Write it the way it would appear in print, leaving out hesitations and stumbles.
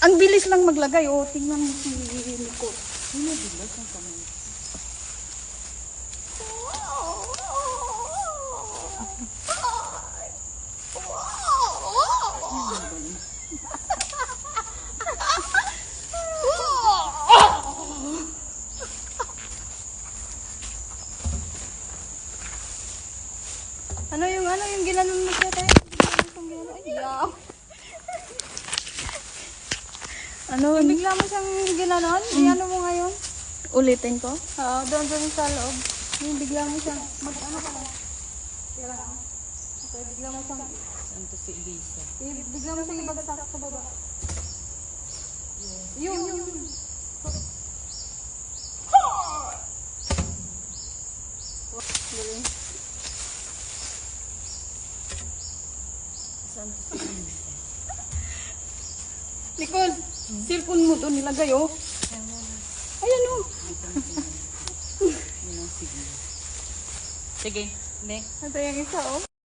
Ang bilis lang maglagay. Oh, tingnan mo si Nicole. Ano bilis ang kamay? Ano yung ginanon mo siya tayo? Ayaw. Ano? Bigla mo siyang ginanon? Ano mo ngayon? Ulitin ko? Oo, doon sa loob. Yung bigla mo siyang, ano ka lang? Tira lang. Okay, bigla mo siyang, Saan to si Elisa? bigla mo siyang ibagsak sa baba. Yun. Galing. Saan to si Elisa? Nicole, cellphone mo doon nilagay, oh. Ayan, oh. Sige. Sige, next. Ito yung isa, oh.